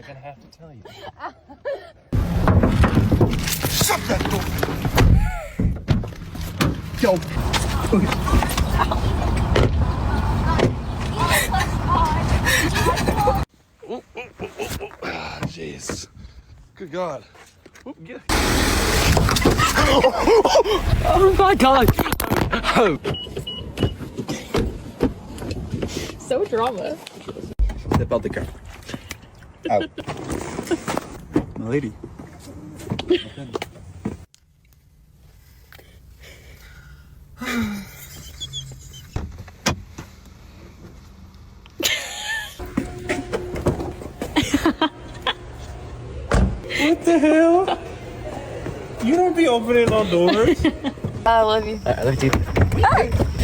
gonna have to tell you. Shut that door! Yo! Jeez. Good God. Get. Oh my God. So drama. Step out the car. Out. My lady. What the hell? You don't be opening no doors. I love you. I love you too.